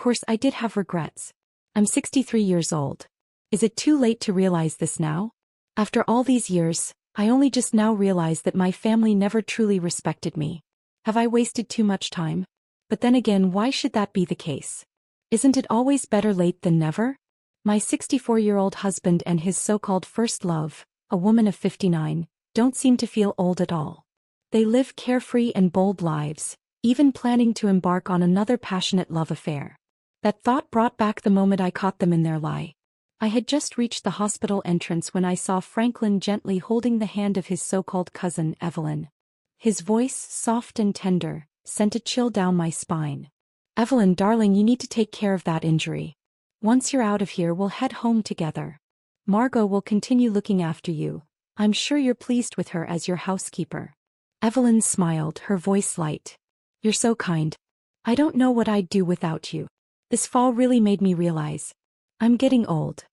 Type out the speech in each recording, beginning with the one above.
course I did have regrets. I'm 63 years old. Is it too late to realize this now? After all these years, I only just now realize that my family never truly respected me. Have I wasted too much time? But then again, why should that be the case? Isn't it always better late than never? My 64-year-old husband and his so-called first love, a woman of 59, don't seem to feel old at all. They live carefree and bold lives, even planning to embark on another passionate love affair. That thought brought back the moment I caught them in their lie. I had just reached the hospital entrance when I saw Franklin gently holding the hand of his so-called cousin, Evelyn. His voice, soft and tender, sent a chill down my spine. "Evelyn, darling, you need to take care of that injury. Once you're out of here, we'll head home together. Margot will continue looking after you. I'm sure you're pleased with her as your housekeeper." Evelyn smiled, her voice light. "You're so kind. I don't know what I'd do without you. This fall really made me realize I'm getting old."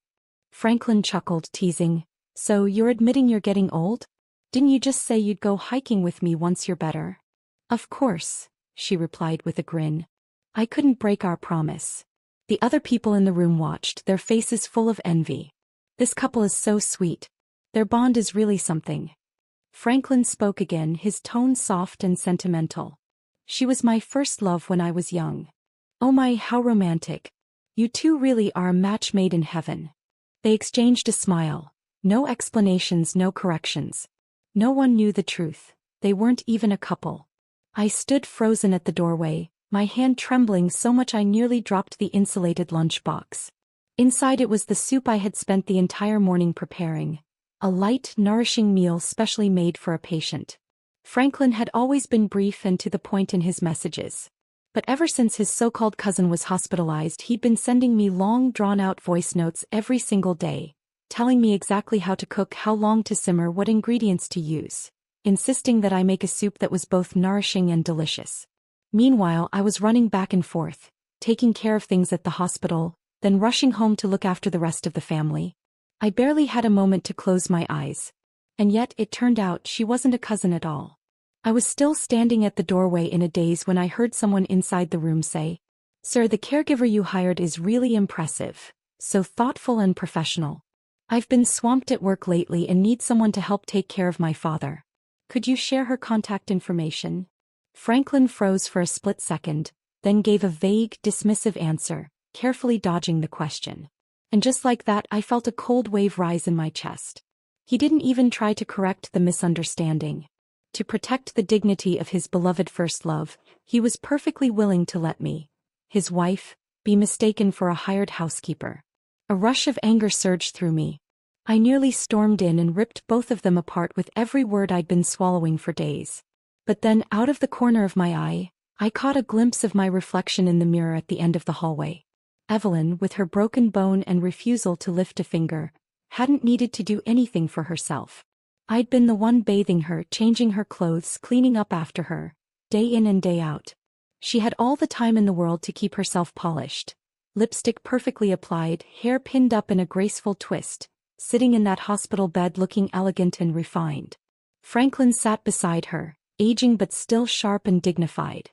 Franklin chuckled, teasing. "So you're admitting you're getting old? Didn't you just say you'd go hiking with me once you're better?" "Of course," she replied with a grin. "I couldn't break our promise." The other people in the room watched, their faces full of envy. "This couple is so sweet. Their bond is really something." Franklin spoke again, his tone soft and sentimental. "She was my first love when I was young. Oh my, how romantic. You two really are a match made in heaven." They exchanged a smile. No explanations, no corrections. No one knew the truth. They weren't even a couple. I stood frozen at the doorway, my hand trembling so much I nearly dropped the insulated lunchbox. Inside it was the soup I had spent the entire morning preparing. A light, nourishing meal specially made for a patient. Franklin had always been brief and to the point in his messages. But ever since his so-called cousin was hospitalized, he'd been sending me long, drawn-out voice notes every single day, telling me exactly how to cook, how long to simmer, what ingredients to use, insisting that I make a soup that was both nourishing and delicious. Meanwhile, I was running back and forth, taking care of things at the hospital, then rushing home to look after the rest of the family. I barely had a moment to close my eyes. And yet, it turned out she wasn't a cousin at all. I was still standing at the doorway in a daze when I heard someone inside the room say, "Sir, the caregiver you hired is really impressive, so thoughtful and professional. I've been swamped at work lately and need someone to help take care of my father. Could you share her contact information?" Franklin froze for a split second, then gave a vague, dismissive answer, carefully dodging the question. And just like that, I felt a cold wave rise in my chest. He didn't even try to correct the misunderstanding. To protect the dignity of his beloved first love, he was perfectly willing to let me, his wife, be mistaken for a hired housekeeper. A rush of anger surged through me. I nearly stormed in and ripped both of them apart with every word I'd been swallowing for days. But then, out of the corner of my eye, I caught a glimpse of my reflection in the mirror at the end of the hallway. Evelyn, with her broken bone and refusal to lift a finger, hadn't needed to do anything for herself. I'd been the one bathing her, changing her clothes, cleaning up after her, day in and day out. She had all the time in the world to keep herself polished, lipstick perfectly applied, hair pinned up in a graceful twist, sitting in that hospital bed looking elegant and refined. Franklin sat beside her, aging but still sharp and dignified.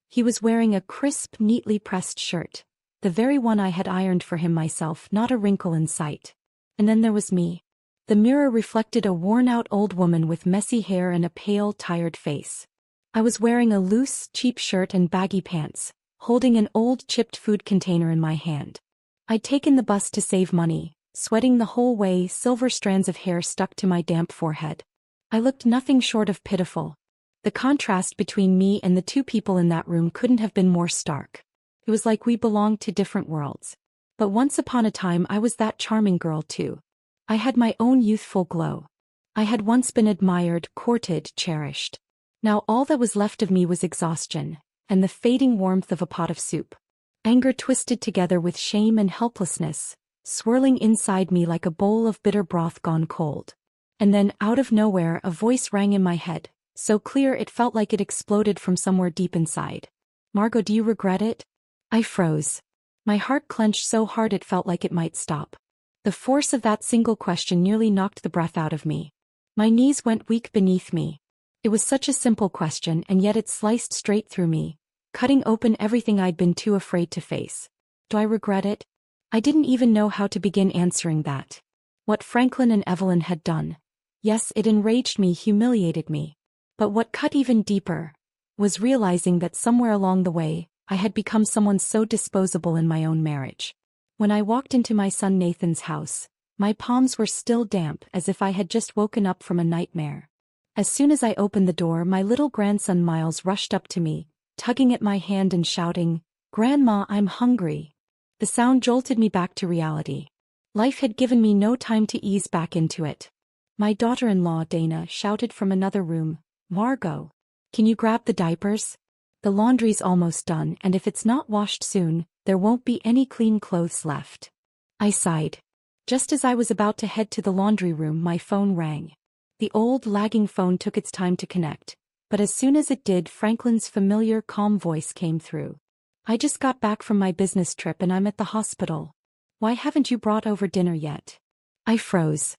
He was wearing a crisp, neatly pressed shirt, the very one I had ironed for him myself, not a wrinkle in sight. And then there was me. The mirror reflected a worn-out old woman with messy hair and a pale, tired face. I was wearing a loose, cheap shirt and baggy pants, holding an old chipped food container in my hand. I'd taken the bus to save money, sweating the whole way, silver strands of hair stuck to my damp forehead. I looked nothing short of pitiful. The contrast between me and the two people in that room couldn't have been more stark. It was like we belonged to different worlds. But once upon a time I was that charming girl too. I had my own youthful glow. I had once been admired, courted, cherished. Now all that was left of me was exhaustion, and the fading warmth of a pot of soup. Anger twisted together with shame and helplessness, swirling inside me like a bowl of bitter broth gone cold. And then, out of nowhere, a voice rang in my head, so clear it felt like it exploded from somewhere deep inside. "Margot, do you regret it?" I froze. My heart clenched so hard it felt like it might stop. The force of that single question nearly knocked the breath out of me. My knees went weak beneath me. It was such a simple question, and yet it sliced straight through me, cutting open everything I'd been too afraid to face. Do I regret it? I didn't even know how to begin answering that. What Franklin and Evelyn had done. Yes, it enraged me, humiliated me. But what cut even deeper was realizing that somewhere along the way, I had become someone so disposable in my own marriage. When I walked into my son Nathan's house, my palms were still damp as if I had just woken up from a nightmare. As soon as I opened the door, my little grandson Miles rushed up to me, tugging at my hand and shouting, "Grandma, I'm hungry." The sound jolted me back to reality. Life had given me no time to ease back into it. My daughter-in-law Dana shouted from another room, "Margot, can you grab the diapers? The laundry's almost done, and if it's not washed soon, there won't be any clean clothes left." I sighed. Just as I was about to head to the laundry room, my phone rang. The old, lagging phone took its time to connect, but as soon as it did, Franklin's familiar, calm voice came through. "I just got back from my business trip and I'm at the hospital. Why haven't you brought over dinner yet?" I froze.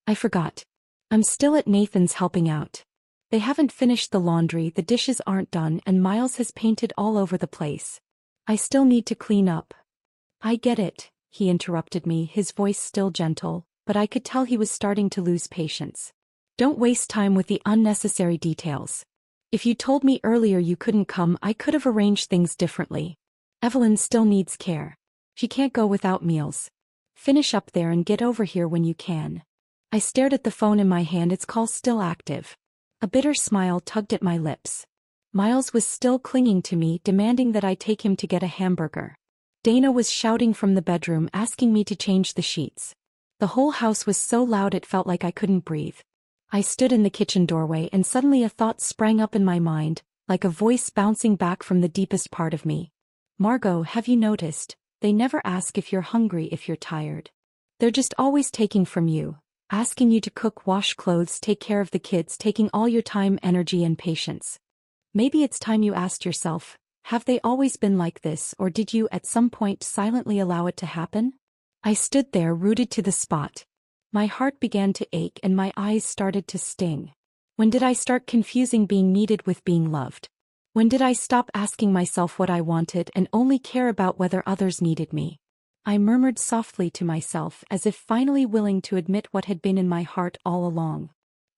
I forgot. I'm still at Nathan's helping out. They haven't finished the laundry, the dishes aren't done, and Miles has painted all over the place. I still need to clean up. "I get it," he interrupted me, his voice still gentle, but I could tell he was starting to lose patience. "Don't waste time with the unnecessary details. If you told me earlier you couldn't come, I could have arranged things differently. Evelyn still needs care. She can't go without meals. Finish up there and get over here when you can." I stared at the phone in my hand, its call still active. A bitter smile tugged at my lips. Miles was still clinging to me, demanding that I take him to get a hamburger. Dana was shouting from the bedroom, asking me to change the sheets. The whole house was so loud it felt like I couldn't breathe. I stood in the kitchen doorway and suddenly a thought sprang up in my mind, like a voice bouncing back from the deepest part of me. "Margot, have you noticed? They never ask if you're hungry, if you're tired. They're just always taking from you. Asking you to cook, wash clothes, take care of the kids, taking all your time, energy, and patience. Maybe it's time you asked yourself, have they always been like this, or did you at some point silently allow it to happen?" I stood there, rooted to the spot. My heart began to ache and my eyes started to sting. When did I start confusing being needed with being loved? When did I stop asking myself what I wanted and only care about whether others needed me? I murmured softly to myself, as if finally willing to admit what had been in my heart all along.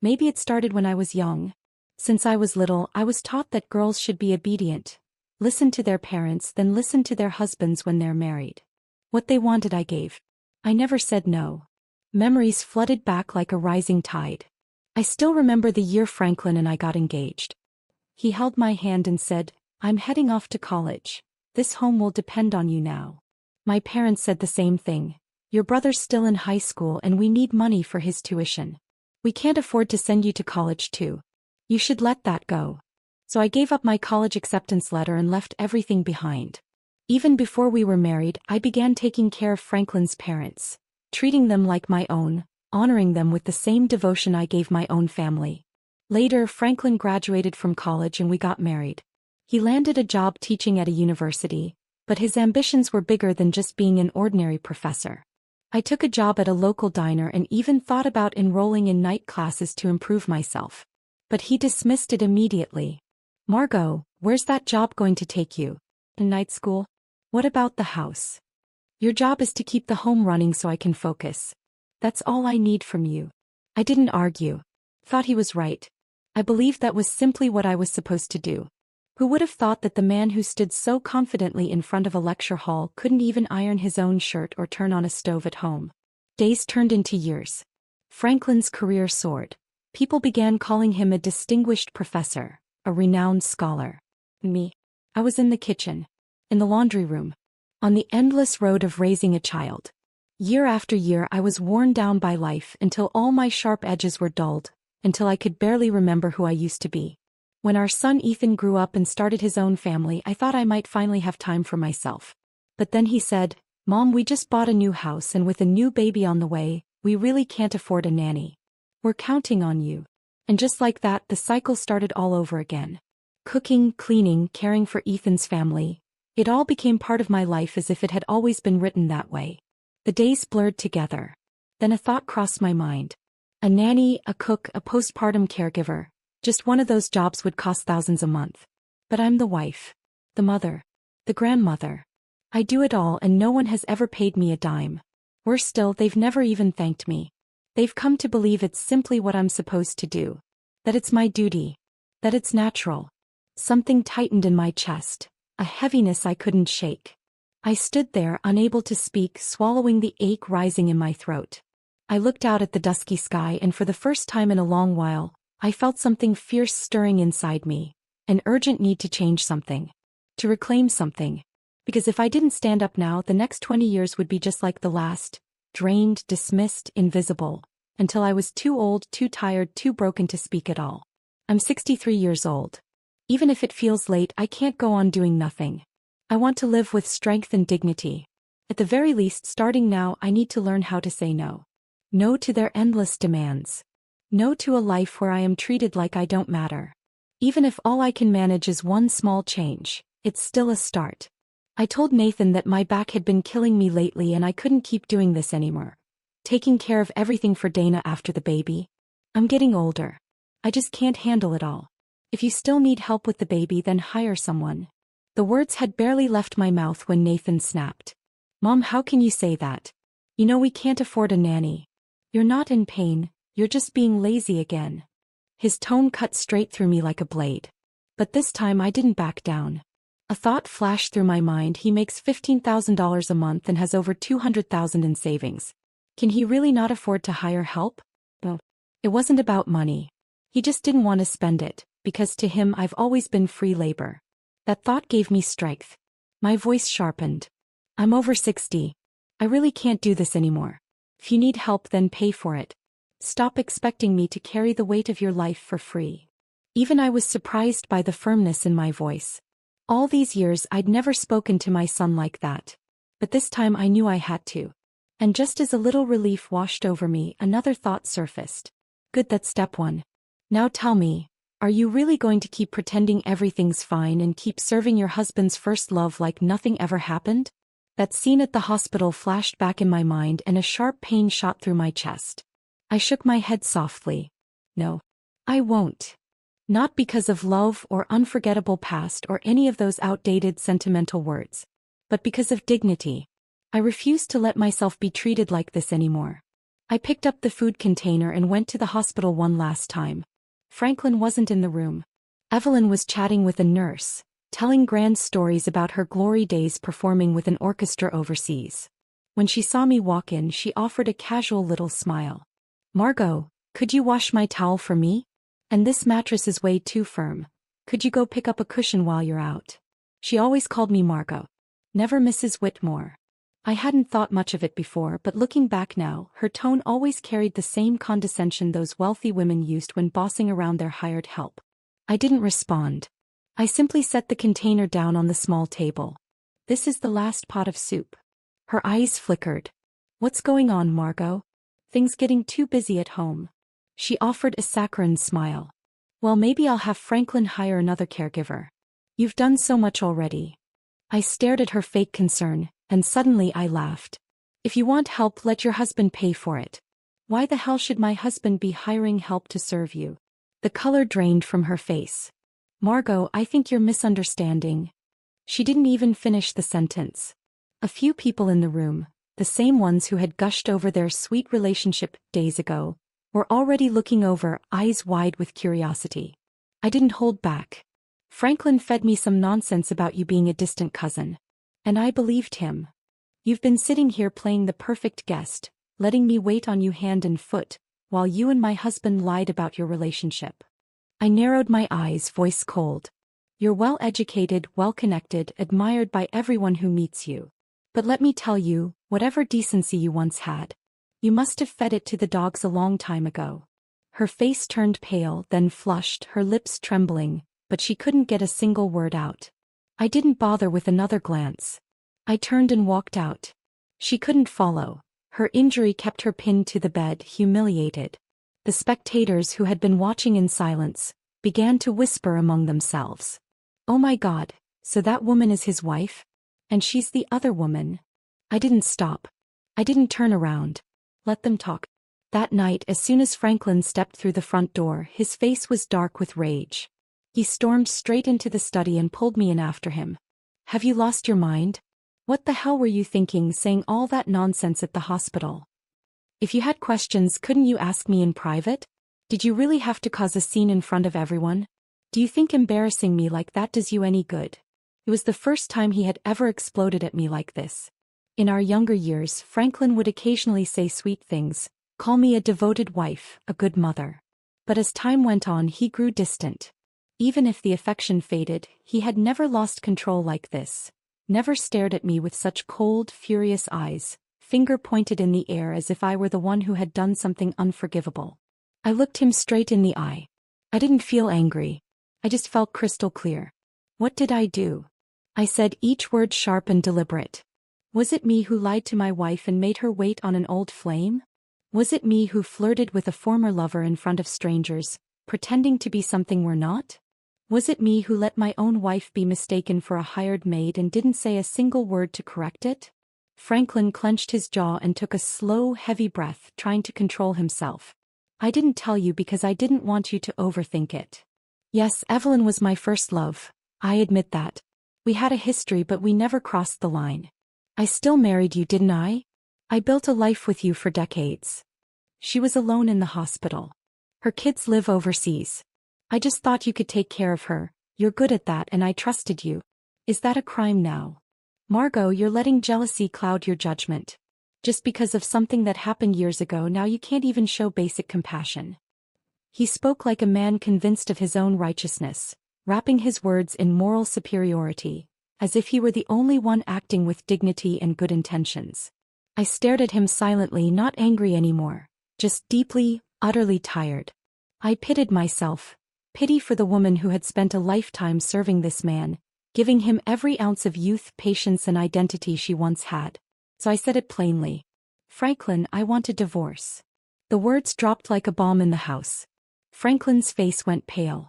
Maybe it started when I was young. Since I was little, I was taught that girls should be obedient, listen to their parents, then listen to their husbands when they're married. What they wanted I gave. I never said no. Memories flooded back like a rising tide. I still remember the year Franklin and I got engaged. He held my hand and said, "I'm heading off to college. This home will depend on you now." My parents said the same thing. "Your brother's still in high school and we need money for his tuition. We can't afford to send you to college too. You should let that go." So I gave up my college acceptance letter and left everything behind. Even before we were married, I began taking care of Franklin's parents, treating them like my own, honoring them with the same devotion I gave my own family. Later, Franklin graduated from college and we got married. He landed a job teaching at a university, but his ambitions were bigger than just being an ordinary professor. I took a job at a local diner and even thought about enrolling in night classes to improve myself. But he dismissed it immediately. "Margot, where's that job going to take you? In night school? What about the house? Your job is to keep the home running so I can focus. That's all I need from you." I didn't argue. Thought he was right. I believed that was simply what I was supposed to do. Who would have thought that the man who stood so confidently in front of a lecture hall couldn't even iron his own shirt or turn on a stove at home? Days turned into years. Franklin's career soared. People began calling him a distinguished professor, a renowned scholar. Me? I was in the kitchen, in the laundry room, on the endless road of raising a child. Year after year I was worn down by life until all my sharp edges were dulled, until I could barely remember who I used to be. When our son Ethan grew up and started his own family, I thought I might finally have time for myself. But then he said, "Mom, we just bought a new house and with a new baby on the way, we really can't afford a nanny. We're counting on you." And just like that, the cycle started all over again. Cooking, cleaning, caring for Ethan's family. It all became part of my life as if it had always been written that way. The days blurred together. Then a thought crossed my mind. A nanny, a cook, a postpartum caregiver. Just one of those jobs would cost thousands a month. But I'm the wife, the mother, the grandmother. I do it all and no one has ever paid me a dime. Worse still, they've never even thanked me. They've come to believe it's simply what I'm supposed to do. That it's my duty. That it's natural. Something tightened in my chest, a heaviness I couldn't shake. I stood there, unable to speak, swallowing the ache rising in my throat. I looked out at the dusky sky and for the first time in a long while, I felt something fierce stirring inside me. An urgent need to change something. To reclaim something. Because if I didn't stand up now, the next 20 years would be just like the last. Drained, dismissed, invisible. Until I was too old, too tired, too broken to speak at all. I'm 63 years old. Even if it feels late, I can't go on doing nothing. I want to live with strength and dignity. At the very least, starting now, I need to learn how to say no. No to their endless demands. No to a life where I am treated like I don't matter. Even if all I can manage is one small change, it's still a start. I told Nathan that my back had been killing me lately and I couldn't keep doing this anymore. Taking care of everything for Dana after the baby. I'm getting older. I just can't handle it all. If you still need help with the baby, then hire someone. The words had barely left my mouth when Nathan snapped. Mom, how can you say that? You know we can't afford a nanny. You're not in pain, you're just being lazy again. His tone cut straight through me like a blade. But this time I didn't back down. A thought flashed through my mind. He makes $15,000 a month and has over $200,000 in savings. Can he really not afford to hire help? No. It wasn't about money. He just didn't want to spend it, because to him I've always been free labor. That thought gave me strength. My voice sharpened. I'm over 60. I really can't do this anymore. If you need help, then pay for it. Stop expecting me to carry the weight of your life for free. Even I was surprised by the firmness in my voice. All these years I'd never spoken to my son like that. But this time I knew I had to. And just as a little relief washed over me, another thought surfaced. Good, that's step one. Now tell me, are you really going to keep pretending everything's fine and keep serving your husband's first love like nothing ever happened? That scene at the hospital flashed back in my mind and a sharp pain shot through my chest. I shook my head softly. No. I won't. Not because of love or unforgettable past or any of those outdated sentimental words. But because of dignity. I refused to let myself be treated like this anymore. I picked up the food container and went to the hospital one last time. Franklin wasn't in the room. Evelyn was chatting with a nurse, telling grand stories about her glory days performing with an orchestra overseas. When she saw me walk in, she offered a casual little smile. Margot, could you wash my towel for me? And this mattress is way too firm. Could you go pick up a cushion while you're out? She always called me Margot. Never Mrs. Whitmore. I hadn't thought much of it before, but looking back now, her tone always carried the same condescension those wealthy women used when bossing around their hired help. I didn't respond. I simply set the container down on the small table. This is the last pot of soup. Her eyes flickered. What's going on, Margot? Things getting too busy at home. She offered a saccharine smile. Well, maybe I'll have Franklin hire another caregiver. You've done so much already. I stared at her fake concern, and suddenly I laughed. If you want help, let your husband pay for it. Why the hell should my husband be hiring help to serve you? The color drained from her face. Margot, I think you're misunderstanding. She didn't even finish the sentence. A few people in the room, the same ones who had gushed over their sweet relationship days ago, were already looking over, eyes wide with curiosity. I didn't hold back. Franklin fed me some nonsense about you being a distant cousin. And I believed him. You've been sitting here playing the perfect guest, letting me wait on you hand and foot, while you and my husband lied about your relationship. I narrowed my eyes, voice cold. You're well-educated, well-connected, admired by everyone who meets you. But let me tell you, whatever decency you once had, you must have fed it to the dogs a long time ago. Her face turned pale, then flushed, her lips trembling, but she couldn't get a single word out. I didn't bother with another glance. I turned and walked out. She couldn't follow. Her injury kept her pinned to the bed, humiliated. The spectators who had been watching in silence began to whisper among themselves. Oh my God, so that woman is his wife? And she's the other woman. I didn't stop. I didn't turn around. Let them talk. That night, as soon as Franklin stepped through the front door, his face was dark with rage. He stormed straight into the study and pulled me in after him. Have you lost your mind? What the hell were you thinking saying all that nonsense at the hospital? If you had questions, couldn't you ask me in private? Did you really have to cause a scene in front of everyone? Do you think embarrassing me like that does you any good? It was the first time he had ever exploded at me like this. In our younger years, Franklin would occasionally say sweet things, call me a devoted wife, a good mother. But as time went on, he grew distant. Even if the affection faded, he had never lost control like this. Never stared at me with such cold, furious eyes, finger pointed in the air as if I were the one who had done something unforgivable. I looked him straight in the eye. I didn't feel angry. I just felt crystal clear. What did I do? I said, each word sharp and deliberate. Was it me who lied to my wife and made her wait on an old flame? Was it me who flirted with a former lover in front of strangers, pretending to be something we're not? Was it me who let my own wife be mistaken for a hired maid and didn't say a single word to correct it? Franklin clenched his jaw and took a slow, heavy breath, trying to control himself. I didn't tell you because I didn't want you to overthink it. Yes, Evelyn was my first love. I admit that. We had a history, but we never crossed the line. I still married you, didn't I? I built a life with you for decades. She was alone in the hospital. Her kids live overseas. I just thought you could take care of her. You're good at that and I trusted you. Is that a crime now? Margot, you're letting jealousy cloud your judgment. Just because of something that happened years ago, now you can't even show basic compassion. He spoke like a man convinced of his own righteousness, wrapping his words in moral superiority, as if he were the only one acting with dignity and good intentions. I stared at him silently, not angry anymore, just deeply, utterly tired. I pitied myself, pity for the woman who had spent a lifetime serving this man, giving him every ounce of youth, patience and identity she once had. So I said it plainly. Franklin, I want a divorce. The words dropped like a bomb in the house. Franklin's face went pale.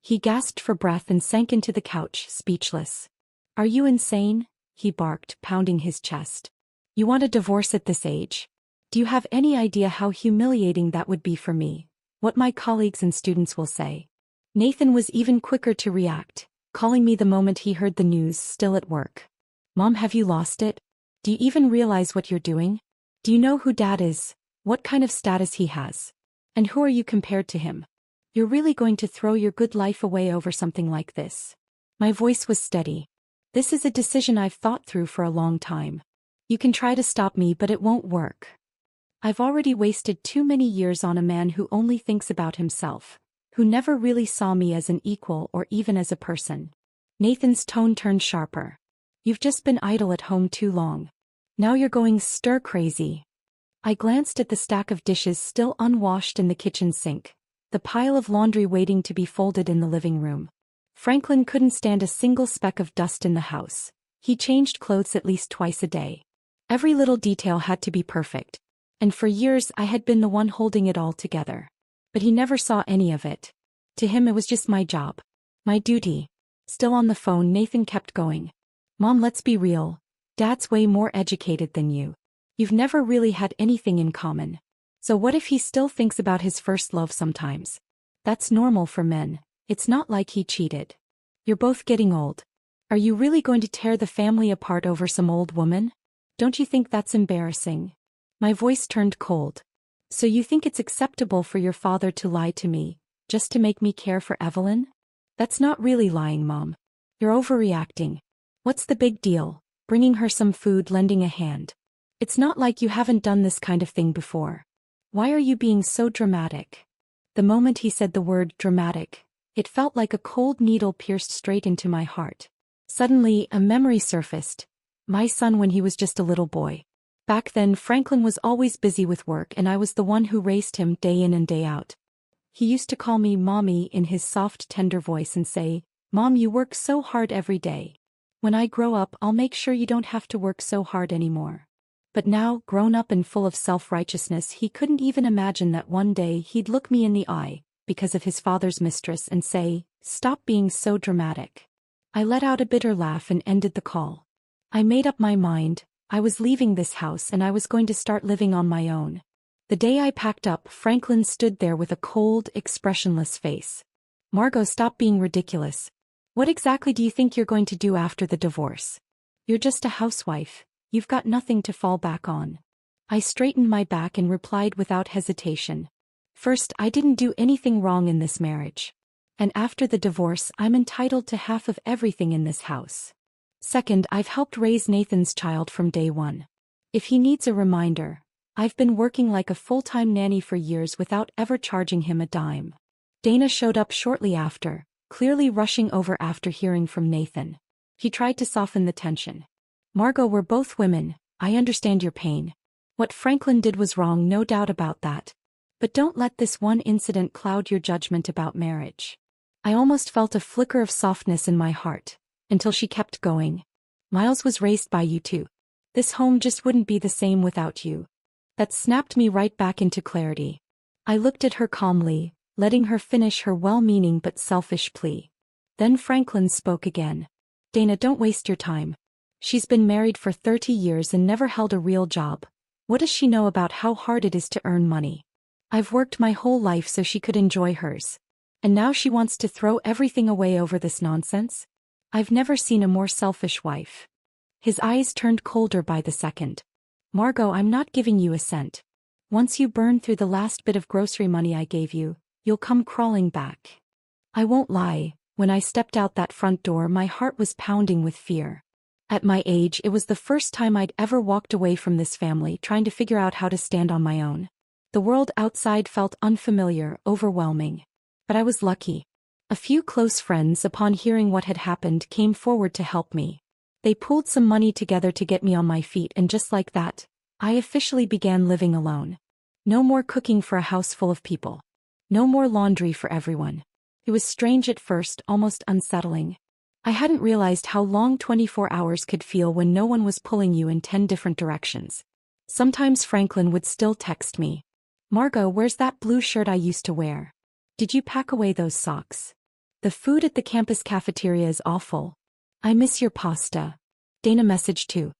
He gasped for breath and sank into the couch, speechless. Are you insane? He barked, pounding his chest. You want a divorce at this age? Do you have any idea how humiliating that would be for me? What my colleagues and students will say? Nathan was even quicker to react, calling me the moment he heard the news, still at work. Mom, have you lost it? Do you even realize what you're doing? Do you know who Dad is? What kind of status he has? And who are you compared to him? You're really going to throw your good life away over something like this? My voice was steady. This is a decision I've thought through for a long time. You can try to stop me, but it won't work. I've already wasted too many years on a man who only thinks about himself, who never really saw me as an equal or even as a person. Nathan's tone turned sharper. You've just been idle at home too long. Now you're going stir crazy. I glanced at the stack of dishes still unwashed in the kitchen sink, the pile of laundry waiting to be folded in the living room. Franklin couldn't stand a single speck of dust in the house. He changed clothes at least twice a day. Every little detail had to be perfect. And for years I had been the one holding it all together. But he never saw any of it. To him it was just my job. My duty. Still on the phone, Nathan kept going. Mom, let's be real. Dad's way more educated than you. You've never really had anything in common. So what if he still thinks about his first love sometimes? That's normal for men. It's not like he cheated. You're both getting old. Are you really going to tear the family apart over some old woman? Don't you think that's embarrassing? My voice turned cold. So you think it's acceptable for your father to lie to me, just to make me care for Evelyn? That's not really lying, Mom. You're overreacting. What's the big deal? Bringing her some food, lending a hand. It's not like you haven't done this kind of thing before. Why are you being so dramatic? The moment he said the word dramatic, it felt like a cold needle pierced straight into my heart. Suddenly, a memory surfaced. My son when he was just a little boy. Back then, Franklin was always busy with work and I was the one who raised him day in and day out. He used to call me Mommy in his soft, tender voice and say, Mom, you work so hard every day. When I grow up, I'll make sure you don't have to work so hard anymore. But now, grown up and full of self-righteousness, he couldn't even imagine that one day he'd look me in the eye, because of his father's mistress, and say, Stop being so dramatic. I let out a bitter laugh and ended the call. I made up my mind. I was leaving this house and I was going to start living on my own. The day I packed up, Franklin stood there with a cold, expressionless face. Margot, stop being ridiculous. What exactly do you think you're going to do after the divorce? You're just a housewife. You've got nothing to fall back on. I straightened my back and replied without hesitation. First, I didn't do anything wrong in this marriage. And after the divorce, I'm entitled to half of everything in this house. Second, I've helped raise Nathan's child from day one. If he needs a reminder, I've been working like a full-time nanny for years without ever charging him a dime. Dana showed up shortly after, clearly rushing over after hearing from Nathan. He tried to soften the tension. Margot, we're both women, I understand your pain. What Franklin did was wrong, no doubt about that. But don't let this one incident cloud your judgment about marriage. I almost felt a flicker of softness in my heart, until she kept going. Miles was raised by you too. This home just wouldn't be the same without you. That snapped me right back into clarity. I looked at her calmly, letting her finish her well-meaning but selfish plea. Then Franklin spoke again. Dana, don't waste your time. She's been married for 30 years and never held a real job. What does she know about how hard it is to earn money? I've worked my whole life so she could enjoy hers. And now she wants to throw everything away over this nonsense? I've never seen a more selfish wife. His eyes turned colder by the second. Margot, I'm not giving you a cent. Once you burn through the last bit of grocery money I gave you, you'll come crawling back. I won't lie, when I stepped out that front door my heart was pounding with fear. At my age it was the first time I'd ever walked away from this family trying to figure out how to stand on my own. The world outside felt unfamiliar, overwhelming. But I was lucky. A few close friends, upon hearing what had happened, came forward to help me. They pooled some money together to get me on my feet, and just like that, I officially began living alone. No more cooking for a house full of people. No more laundry for everyone. It was strange at first, almost unsettling. I hadn't realized how long 24 hours could feel when no one was pulling you in 10 different directions. Sometimes Franklin would still text me. Margot, where's that blue shirt I used to wear? Did you pack away those socks? The food at the campus cafeteria is awful. I miss your pasta. Dana messaged too.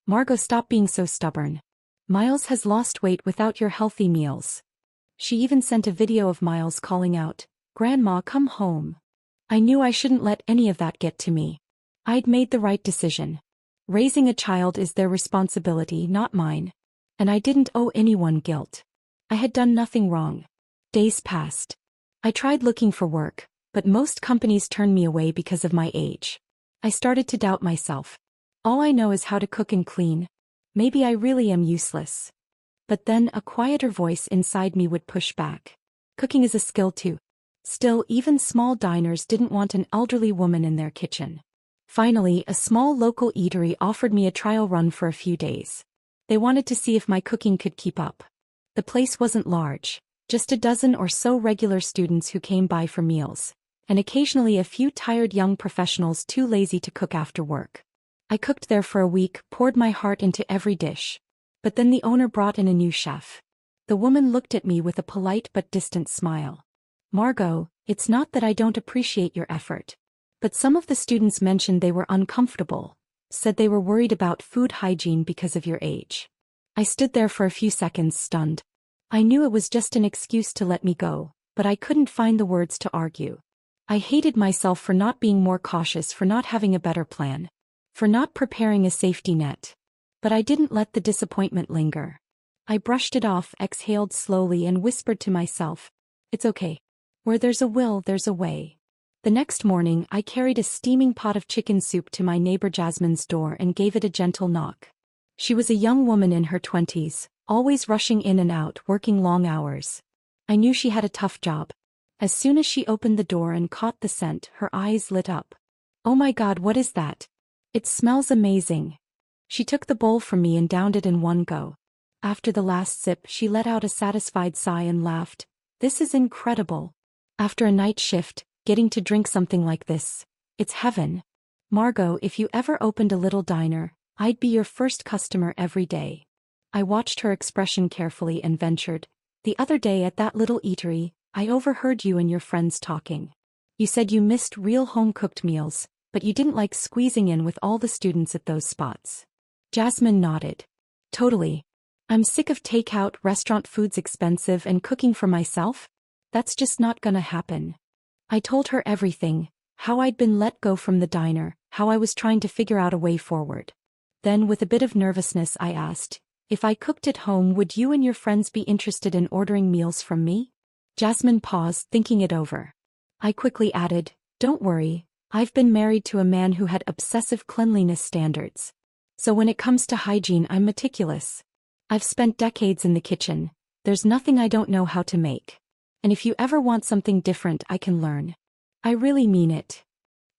Margot, stop being so stubborn. Miles has lost weight without your healthy meals. She even sent a video of Miles calling out, Grandma, come home. I knew I shouldn't let any of that get to me. I'd made the right decision. Raising a child is their responsibility, not mine. And I didn't owe anyone guilt. I had done nothing wrong. Days passed. I tried looking for work, but most companies turned me away because of my age. I started to doubt myself. All I know is how to cook and clean. Maybe I really am useless. But then a quieter voice inside me would push back. Cooking is a skill too. Still, even small diners didn't want an elderly woman in their kitchen. Finally, a small local eatery offered me a trial run for a few days. They wanted to see if my cooking could keep up. The place wasn't large, just a dozen or so regular students who came by for meals, and occasionally a few tired young professionals too lazy to cook after work. I cooked there for a week, poured my heart into every dish. But then the owner brought in a new chef. The woman looked at me with a polite but distant smile. Margot, it's not that I don't appreciate your effort. But some of the students mentioned they were uncomfortable, said they were worried about food hygiene because of your age. I stood there for a few seconds stunned. I knew it was just an excuse to let me go, but I couldn't find the words to argue. I hated myself for not being more cautious, for not having a better plan, for not preparing a safety net. But I didn't let the disappointment linger. I brushed it off, exhaled slowly, and whispered to myself, it's okay. Where there's a will, there's a way. The next morning, I carried a steaming pot of chicken soup to my neighbor Jasmine's door and gave it a gentle knock. She was a young woman in her 20s, always rushing in and out, working long hours. I knew she had a tough job. As soon as she opened the door and caught the scent, her eyes lit up. Oh my God, what is that? It smells amazing. She took the bowl from me and downed it in one go. After the last sip, she let out a satisfied sigh and laughed. This is incredible. After a night shift, getting to drink something like this, it's heaven. Margot, if you ever opened a little diner, I'd be your first customer every day. I watched her expression carefully and ventured, the other day at that little eatery, I overheard you and your friends talking. You said you missed real home-cooked meals, but you didn't like squeezing in with all the students at those spots. Jasmine nodded. Totally. I'm sick of takeout, restaurant food's expensive, and cooking for myself? That's just not gonna happen. I told her everything, how I'd been let go from the diner, how I was trying to figure out a way forward. Then with a bit of nervousness I asked, "If I cooked at home, would you and your friends be interested in ordering meals from me?" Jasmine paused, thinking it over. I quickly added, "Don't worry, I've been married to a man who had obsessive cleanliness standards. So when it comes to hygiene, I'm meticulous. I've spent decades in the kitchen. There's nothing I don't know how to make. And if you ever want something different, I can learn." "I really mean it."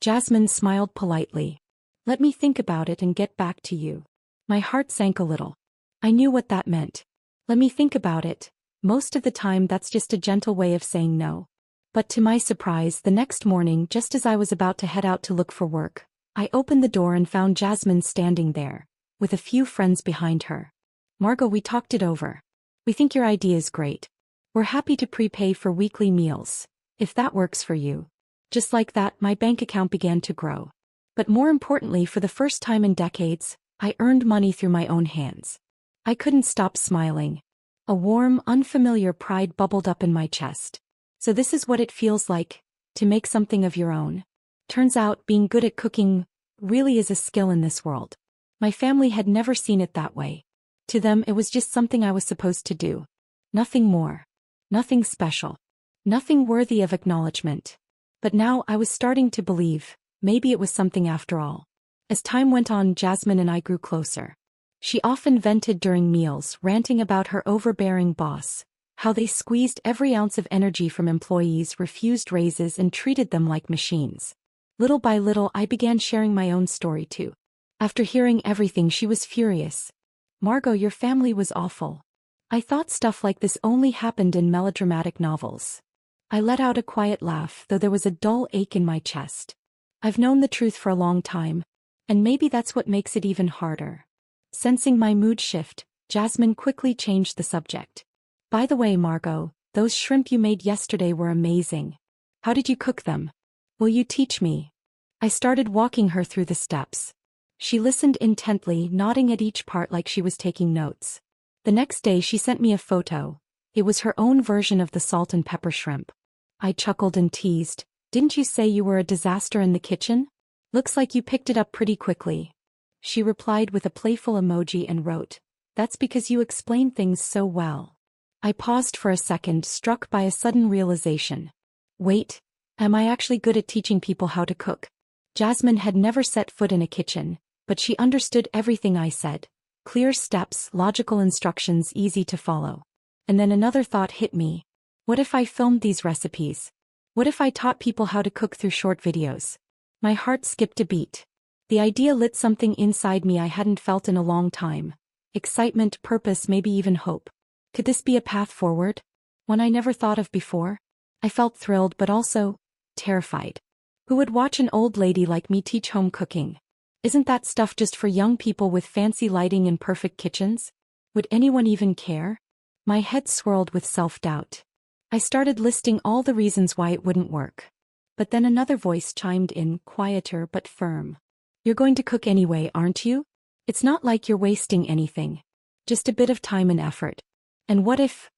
Jasmine smiled politely. "Let me think about it and get back to you." My heart sank a little. I knew what that meant. Let me think about it. Most of the time that's just a gentle way of saying no. But to my surprise, the next morning, just as I was about to head out to look for work, I opened the door and found Jasmine standing there, with a few friends behind her. "Margot, we talked it over. We think your idea is great. We're happy to prepay for weekly meals, if that works for you." Just like that, my bank account began to grow. But more importantly, for the first time in decades, I earned money through my own hands. I couldn't stop smiling. A warm, unfamiliar pride bubbled up in my chest. So this is what it feels like, to make something of your own. Turns out, being good at cooking really is a skill in this world. My family had never seen it that way. To them, it was just something I was supposed to do. Nothing more. Nothing special. Nothing worthy of acknowledgement. But now I was starting to believe, maybe it was something after all. As time went on, Jasmine and I grew closer. She often vented during meals, ranting about her overbearing boss, how they squeezed every ounce of energy from employees, refused raises, and treated them like machines. Little by little, I began sharing my own story too. After hearing everything, she was furious. "Margot, your family was awful. I thought stuff like this only happened in melodramatic novels." I let out a quiet laugh, though there was a dull ache in my chest. I've known the truth for a long time, and maybe that's what makes it even harder. Sensing my mood shift, Jasmine quickly changed the subject. "By the way, Margot, those shrimp you made yesterday were amazing. How did you cook them? Will you teach me?" I started walking her through the steps. She listened intently, nodding at each part like she was taking notes. The next day she sent me a photo. It was her own version of the salt and pepper shrimp. I chuckled and teased, "Didn't you say you were a disaster in the kitchen? Looks like you picked it up pretty quickly." She replied with a playful emoji and wrote, "That's because you explain things so well." I paused for a second, struck by a sudden realization. Wait, am I actually good at teaching people how to cook? Jasmine had never set foot in a kitchen, but she understood everything I said. Clear steps, logical instructions, easy to follow. And then another thought hit me. What if I filmed these recipes? What if I taught people how to cook through short videos? My heart skipped a beat. The idea lit something inside me I hadn't felt in a long time. Excitement, purpose, maybe even hope. Could this be a path forward? One I never thought of before? I felt thrilled but also terrified. Who would watch an old lady like me teach home cooking? Isn't that stuff just for young people with fancy lighting and perfect kitchens? Would anyone even care? My head swirled with self-doubt. I started listing all the reasons why it wouldn't work. But then another voice chimed in, quieter but firm. "You're going to cook anyway, aren't you? It's not like you're wasting anything. Just a bit of time and effort. And what if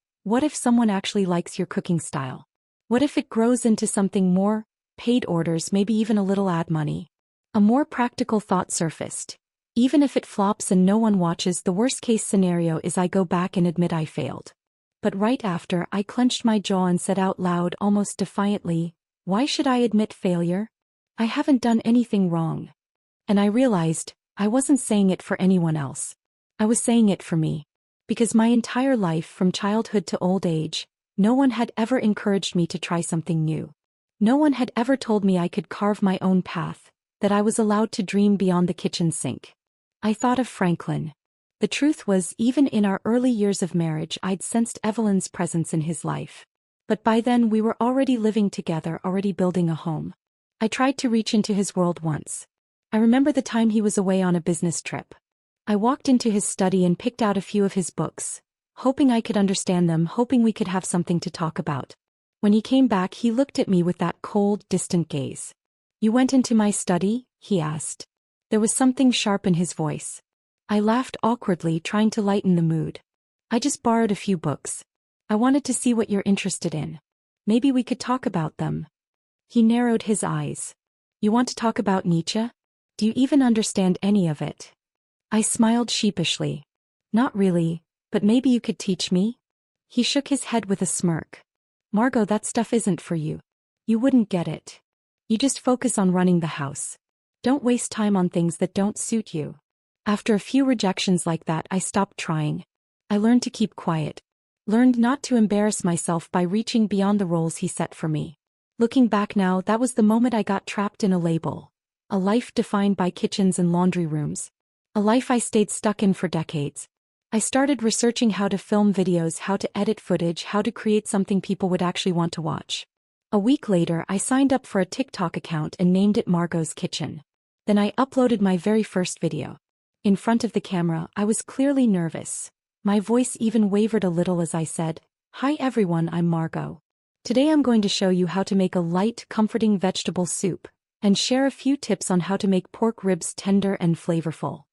someone actually likes your cooking style? What if it grows into something more? Paid orders, maybe even a little ad money." A more practical thought surfaced. Even if it flops and no one watches, the worst-case scenario is I go back and admit I failed. But right after, I clenched my jaw and said out loud, almost defiantly, "Why should I admit failure? I haven't done anything wrong." And I realized, I wasn't saying it for anyone else. I was saying it for me. Because my entire life, from childhood to old age, no one had ever encouraged me to try something new. No one had ever told me I could carve my own path, that I was allowed to dream beyond the kitchen sink. I thought of Franklin. The truth was, even in our early years of marriage, I'd sensed Evelyn's presence in his life. But by then we were already living together, already building a home. I tried to reach into his world once. I remember the time he was away on a business trip. I walked into his study and picked out a few of his books, hoping I could understand them, hoping we could have something to talk about. When he came back, he looked at me with that cold, distant gaze. "You went into my study?" he asked. There was something sharp in his voice. I laughed awkwardly, trying to lighten the mood. "I just borrowed a few books. I wanted to see what you're interested in. Maybe we could talk about them." He narrowed his eyes. "You want to talk about Nietzsche? Do you even understand any of it?" I smiled sheepishly. Not really, but maybe you could teach me? He shook his head with a smirk. Margot, that stuff isn't for you. You wouldn't get it. You just focus on running the house. Don't waste time on things that don't suit you. After a few rejections like that, I stopped trying. I learned to keep quiet. Learned not to embarrass myself by reaching beyond the roles he set for me. Looking back now, that was the moment I got trapped in a label. A life defined by kitchens and laundry rooms. A life I stayed stuck in for decades. I started researching how to film videos, how to edit footage, how to create something people would actually want to watch. A week later, I signed up for a TikTok account and named it Margot's Kitchen. Then I uploaded my very first video. In front of the camera, I was clearly nervous. My voice even wavered a little as I said, "Hi everyone, I'm Margot. Today I'm going to show you how to make a light, comforting vegetable soup, and share a few tips on how to make pork ribs tender and flavorful."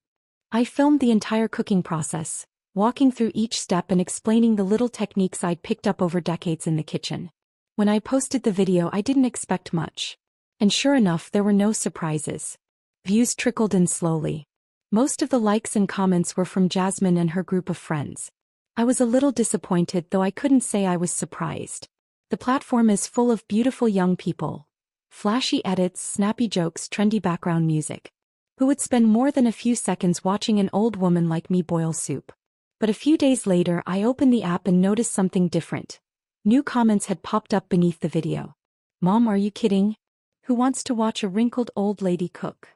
I filmed the entire cooking process, walking through each step and explaining the little techniques I'd picked up over decades in the kitchen. When I posted the video, I didn't expect much. And sure enough, there were no surprises. Views trickled in slowly. Most of the likes and comments were from Jasmine and her group of friends. I was a little disappointed, though I couldn't say I was surprised. The platform is full of beautiful young people. Flashy edits, snappy jokes, trendy background music. Who would spend more than a few seconds watching an old woman like me boil soup? But a few days later, I opened the app and noticed something different. New comments had popped up beneath the video. "Mom, are you kidding? Who wants to watch a wrinkled old lady cook?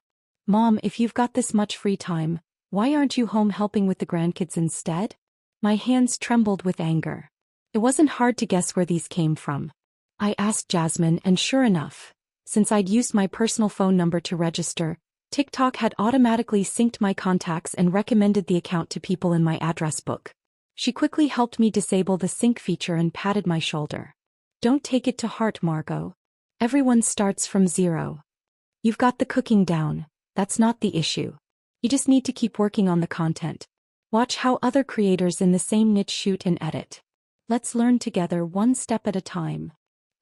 Mom, if you've got this much free time, why aren't you home helping with the grandkids instead?" My hands trembled with anger. It wasn't hard to guess where these came from. I asked Jasmine, and sure enough, since I'd used my personal phone number to register, TikTok had automatically synced my contacts and recommended the account to people in my address book. She quickly helped me disable the sync feature and patted my shoulder. "Don't take it to heart, Margot. Everyone starts from zero. You've got the cooking down. That's not the issue. You just need to keep working on the content. Watch how other creators in the same niche shoot and edit. Let's learn together, one step at a time."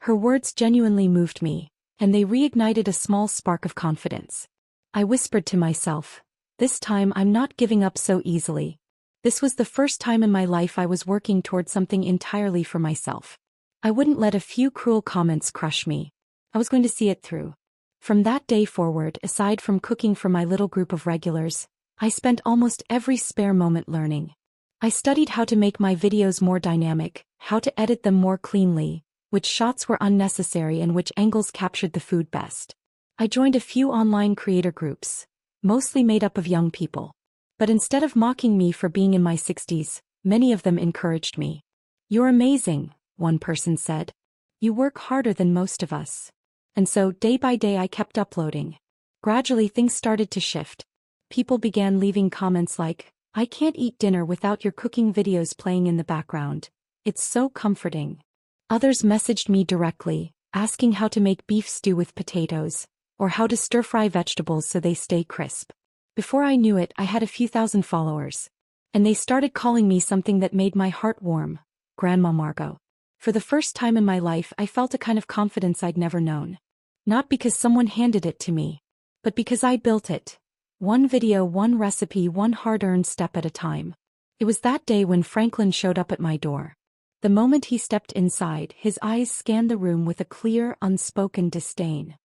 Her words genuinely moved me, and they reignited a small spark of confidence. I whispered to myself, "This time I'm not giving up so easily." This was the first time in my life I was working toward something entirely for myself. I wouldn't let a few cruel comments crush me. I was going to see it through. From that day forward, aside from cooking for my little group of regulars, I spent almost every spare moment learning. I studied how to make my videos more dynamic, how to edit them more cleanly, which shots were unnecessary and which angles captured the food best. I joined a few online creator groups, mostly made up of young people. But instead of mocking me for being in my 60s, many of them encouraged me. "You're amazing," one person said. "You work harder than most of us." And so, day by day, I kept uploading. Gradually, things started to shift. People began leaving comments like, "I can't eat dinner without your cooking videos playing in the background. It's so comforting." Others messaged me directly, asking how to make beef stew with potatoes, or how to stir-fry vegetables so they stay crisp. Before I knew it, I had a few thousand followers. And they started calling me something that made my heart warm, Grandma Margot. For the first time in my life, I felt a kind of confidence I'd never known. Not because someone handed it to me, but because I built it. One video, one recipe, one hard-earned step at a time. It was that day when Franklin showed up at my door. The moment he stepped inside, his eyes scanned the room with a clear, unspoken disdain.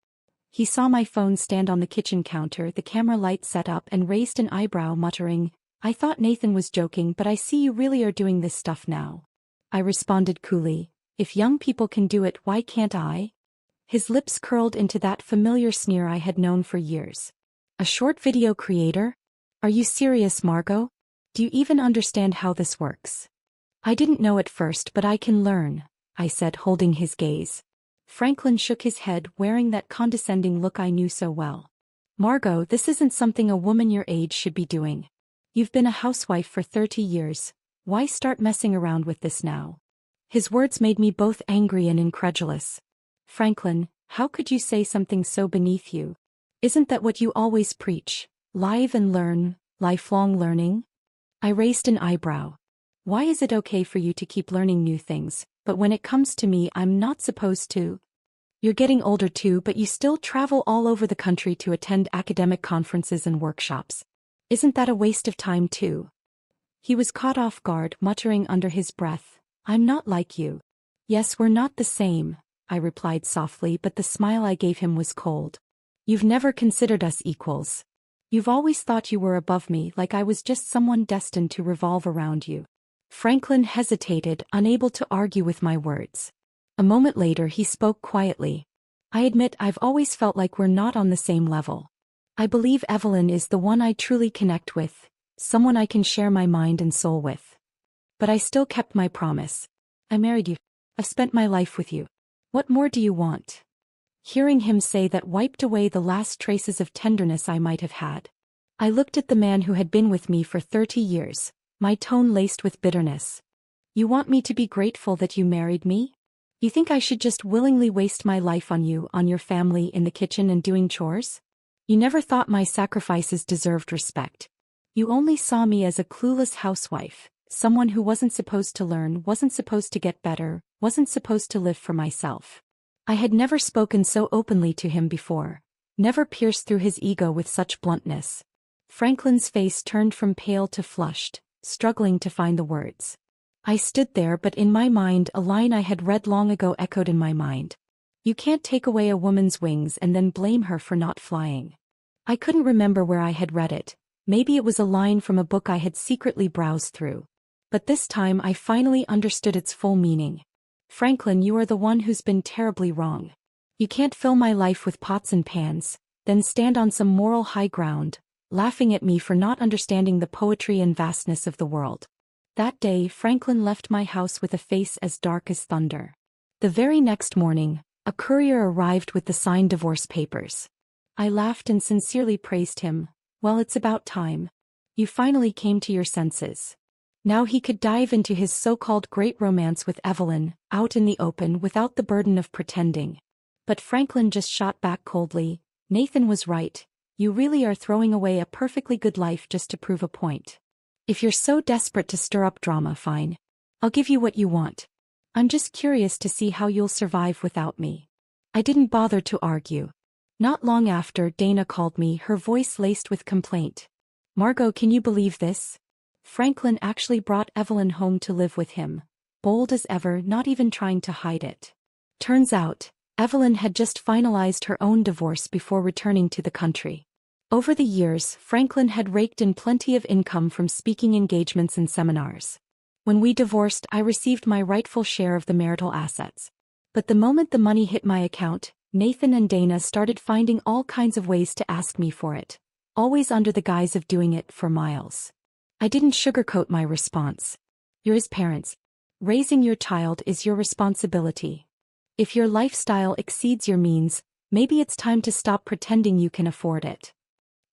He saw my phone stand on the kitchen counter, the camera light set up, and raised an eyebrow, muttering, "I thought Nathan was joking, but I see you really are doing this stuff now." I responded coolly, "If young people can do it, why can't I?" His lips curled into that familiar sneer I had known for years. "A short video creator? Are you serious, Margot? Do you even understand how this works?" "I didn't know at first, but I can learn," I said, holding his gaze. Franklin shook his head, wearing that condescending look I knew so well. "Margot, this isn't something a woman your age should be doing. You've been a housewife for 30 years. Why start messing around with this now?" His words made me both angry and incredulous. "Franklin, how could you say something so beneath you? Isn't that what you always preach? Live and learn, lifelong learning?" I raised an eyebrow. "Why is it okay for you to keep learning new things, but when it comes to me, I'm not supposed to?" "You're getting older too, but you still travel all over the country to attend academic conferences and workshops. Isn't that a waste of time too? He was caught off guard, muttering under his breath, I'm not like you. Yes, we're not the same, I replied softly, but the smile I gave him was cold. You've never considered us equals. You've always thought you were above me, like I was just someone destined to revolve around you. Franklin hesitated, unable to argue with my words. A moment later he spoke quietly. I admit I've always felt like we're not on the same level. I believe Evelyn is the one I truly connect with, someone I can share my mind and soul with. But I still kept my promise. I married you. I've spent my life with you. What more do you want? Hearing him say that wiped away the last traces of tenderness I might have had. I looked at the man who had been with me for 30 years, my tone laced with bitterness. You want me to be grateful that you married me? You think I should just willingly waste my life on you, on your family, in the kitchen and doing chores? You never thought my sacrifices deserved respect. You only saw me as a clueless housewife, someone who wasn't supposed to learn, wasn't supposed to get better, wasn't supposed to live for myself. I had never spoken so openly to him before, never pierced through his ego with such bluntness. Franklin's face turned from pale to flushed, struggling to find the words. I stood there, but in my mind a line I had read long ago echoed in my mind. You can't take away a woman's wings and then blame her for not flying. I couldn't remember where I had read it. Maybe it was a line from a book I had secretly browsed through. But this time I finally understood its full meaning. Franklin, you are the one who's been terribly wrong. You can't fill my life with pots and pans, then stand on some moral high ground, laughing at me for not understanding the poetry and vastness of the world. That day Franklin left my house with a face as dark as thunder. The very next morning, a courier arrived with the signed divorce papers. I laughed and sincerely praised him. Well, it's about time. You finally came to your senses. Now he could dive into his so-called great romance with Evelyn, out in the open without the burden of pretending. But Franklin just shot back coldly. Nathan was right. You really are throwing away a perfectly good life just to prove a point. If you're so desperate to stir up drama, fine. I'll give you what you want. I'm just curious to see how you'll survive without me. I didn't bother to argue. Not long after, Dana called me, her voice laced with complaint. Margot, can you believe this? Franklin actually brought Evelyn home to live with him, bold as ever, not even trying to hide it. Turns out, Evelyn had just finalized her own divorce before returning to the country. Over the years, Franklin had raked in plenty of income from speaking engagements and seminars. When we divorced, I received my rightful share of the marital assets. But the moment the money hit my account, Nathan and Dana started finding all kinds of ways to ask me for it, always under the guise of doing it for Miles. I didn't sugarcoat my response. You're his parents. Raising your child is your responsibility. If your lifestyle exceeds your means, maybe it's time to stop pretending you can afford it.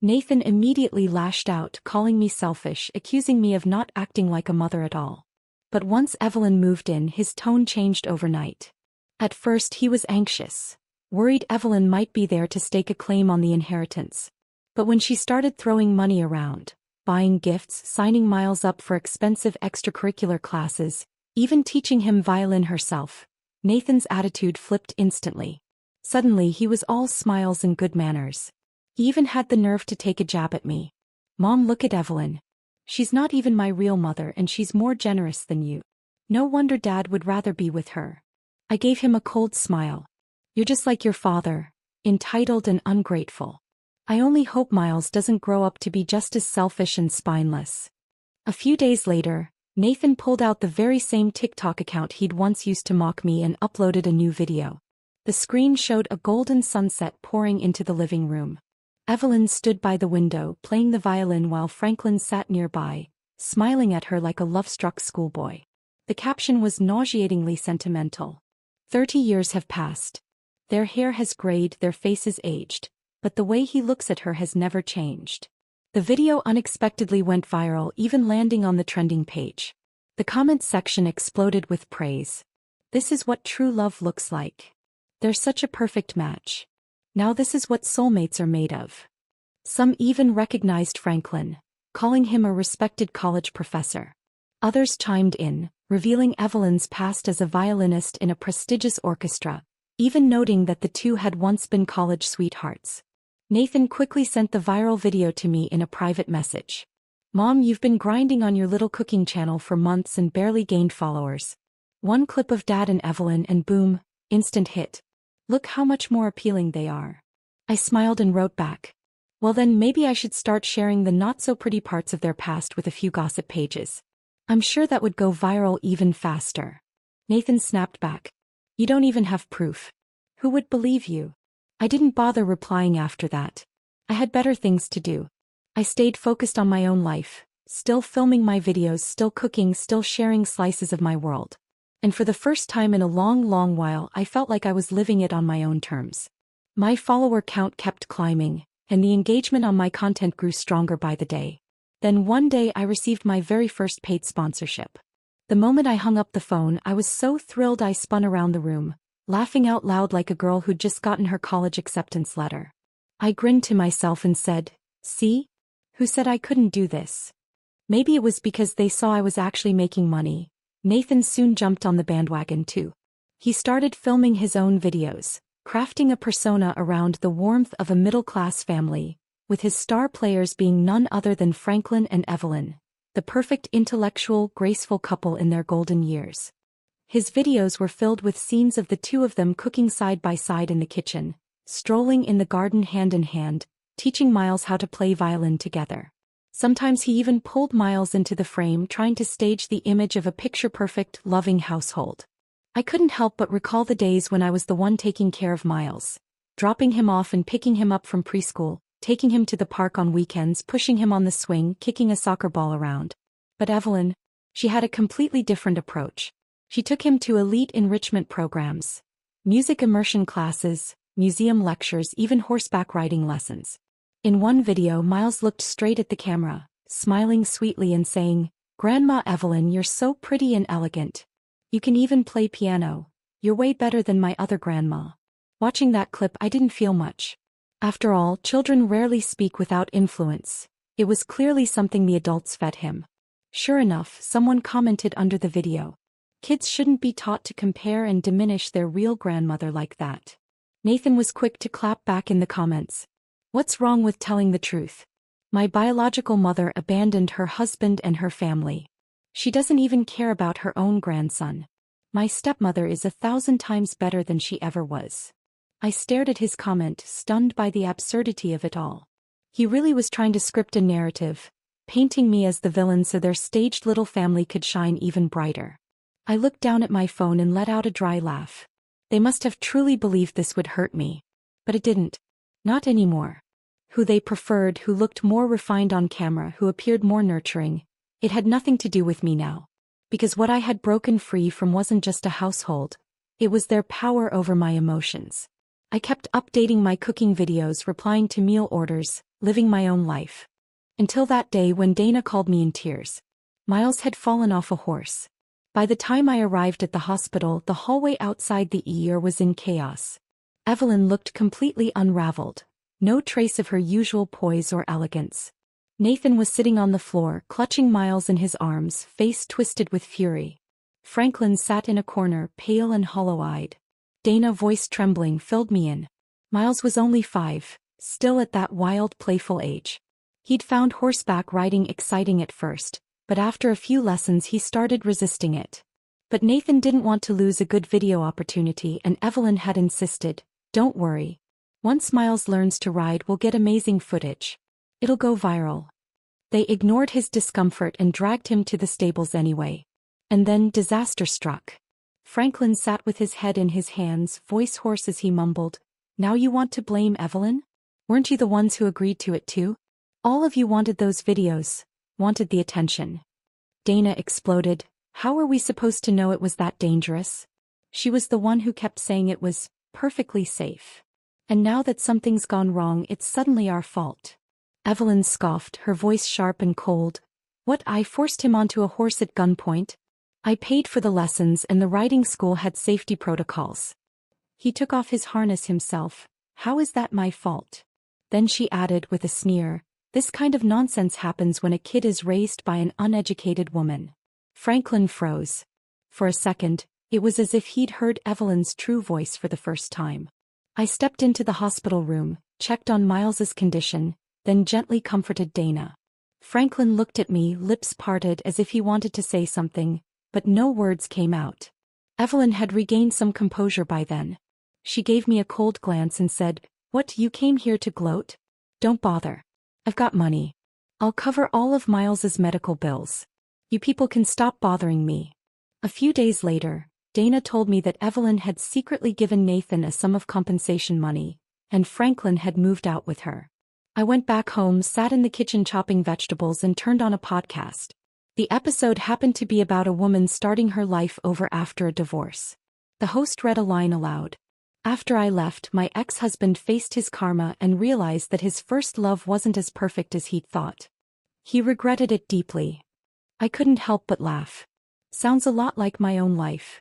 Nathan immediately lashed out, calling me selfish, accusing me of not acting like a mother at all. But once Evelyn moved in, his tone changed overnight. At first he was anxious, worried Evelyn might be there to stake a claim on the inheritance. But when she started throwing money around, buying gifts, signing Miles up for expensive extracurricular classes, even teaching him violin herself, Nathan's attitude flipped instantly. Suddenly he was all smiles and good manners. He even had the nerve to take a jab at me. Mom, look at Evelyn. She's not even my real mother and she's more generous than you. No wonder Dad would rather be with her. I gave him a cold smile. You're just like your father, entitled and ungrateful. I only hope Miles doesn't grow up to be just as selfish and spineless. A few days later, Nathan pulled out the very same TikTok account he'd once used to mock me and uploaded a new video. The screen showed a golden sunset pouring into the living room. Evelyn stood by the window playing the violin while Franklin sat nearby, smiling at her like a love-struck schoolboy. The caption was nauseatingly sentimental. 30 years have passed. Their hair has grayed, their faces aged, but the way he looks at her has never changed. The video unexpectedly went viral, even landing on the trending page. The comments section exploded with praise. This is what true love looks like. They're such a perfect match. Now this is what soulmates are made of. Some even recognized Franklin, calling him a respected college professor. Others chimed in, revealing Evelyn's past as a violinist in a prestigious orchestra, even noting that the two had once been college sweethearts. Nathan quickly sent the viral video to me in a private message. Mom, you've been grinding on your little cooking channel for months and barely gained followers. One clip of Dad and Evelyn and boom, instant hit. Look how much more appealing they are. I smiled and wrote back. Well then maybe I should start sharing the not-so-pretty parts of their past with a few gossip pages. I'm sure that would go viral even faster. Nathan snapped back. You don't even have proof. Who would believe you? I didn't bother replying after that. I had better things to do. I stayed focused on my own life, still filming my videos, still cooking, still sharing slices of my world. And for the first time in a long while I felt like I was living it on my own terms. My follower count kept climbing, and the engagement on my content grew stronger by the day. Then one day I received my very first paid sponsorship. The moment I hung up the phone I was so thrilled I spun around the room, laughing out loud like a girl who'd just gotten her college acceptance letter. I grinned to myself and said, see? Who said I couldn't do this? Maybe it was because they saw I was actually making money. Nathan soon jumped on the bandwagon too. He started filming his own videos, crafting a persona around the warmth of a middle-class family, with his star players being none other than Franklin and Evelyn, the perfect intellectual, graceful couple in their golden years. His videos were filled with scenes of the two of them cooking side by side in the kitchen, strolling in the garden hand in hand, teaching Miles how to play violin together. Sometimes he even pulled Miles into the frame trying to stage the image of a picture-perfect, loving household. I couldn't help but recall the days when I was the one taking care of Miles, dropping him off and picking him up from preschool, taking him to the park on weekends, pushing him on the swing, kicking a soccer ball around. But Evelyn, she had a completely different approach. She took him to elite enrichment programs, music immersion classes, museum lectures, even horseback riding lessons. In one video Miles looked straight at the camera, smiling sweetly and saying, "Grandma Evelyn, you're so pretty and elegant. You can even play piano. You're way better than my other grandma." Watching that clip I didn't feel much. After all, children rarely speak without influence. It was clearly something the adults fed him. Sure enough, someone commented under the video. Kids shouldn't be taught to compare and diminish their real grandmother like that. Nathan was quick to clap back in the comments. What's wrong with telling the truth? My biological mother abandoned her husband and her family. She doesn't even care about her own grandson. My stepmother is 1,000 times better than she ever was. I stared at his comment, stunned by the absurdity of it all. He really was trying to script a narrative, painting me as the villain so their staged little family could shine even brighter. I looked down at my phone and let out a dry laugh. They must have truly believed this would hurt me. But it didn't. Not anymore. Who they preferred, who looked more refined on camera, who appeared more nurturing, it had nothing to do with me now. Because what I had broken free from wasn't just a household, it was their power over my emotions. I kept updating my cooking videos, replying to meal orders, living my own life. Until that day when Dana called me in tears. Miles had fallen off a horse. By the time I arrived at the hospital, the hallway outside the ER was in chaos. Evelyn looked completely unraveled, no trace of her usual poise or elegance. Nathan was sitting on the floor, clutching Miles in his arms, face twisted with fury. Franklin sat in a corner, pale and hollow-eyed. Dana, voice trembling, filled me in. Miles was only 5, still at that wild, playful age. He'd found horseback riding exciting at first, but after a few lessons he started resisting it. But Nathan didn't want to lose a good video opportunity, and Evelyn had insisted, "Don't worry. Once Miles learns to ride, we'll get amazing footage. It'll go viral." They ignored his discomfort and dragged him to the stables anyway. And then disaster struck. Franklin sat with his head in his hands, voice hoarse as he mumbled, "Now you want to blame Evelyn? Weren't you the ones who agreed to it too? All of you wanted those videos. Wanted the attention." Dana exploded. "How are we supposed to know it was that dangerous? She was the one who kept saying it was perfectly safe. And now that something's gone wrong, it's suddenly our fault." Evelyn scoffed, her voice sharp and cold. "What, I forced him onto a horse at gunpoint? I paid for the lessons and the riding school had safety protocols. He took off his harness himself. How is that my fault?" Then she added with a sneer, "This kind of nonsense happens when a kid is raised by an uneducated woman." Franklin froze. For a second, it was as if he'd heard Evelyn's true voice for the first time. I stepped into the hospital room, checked on Miles's condition, then gently comforted Dana. Franklin looked at me, lips parted as if he wanted to say something, but no words came out. Evelyn had regained some composure by then. She gave me a cold glance and said, "What, you came here to gloat? Don't bother. I've got money. I'll cover all of Miles's medical bills. You people can stop bothering me." A few days later, Dana told me that Evelyn had secretly given Nathan a sum of compensation money, and Franklin had moved out with her. I went back home, sat in the kitchen chopping vegetables, and turned on a podcast. The episode happened to be about a woman starting her life over after a divorce. The host read a line aloud. "After I left, my ex-husband faced his karma and realized that his first love wasn't as perfect as he'd thought. He regretted it deeply." I couldn't help but laugh. Sounds a lot like my own life.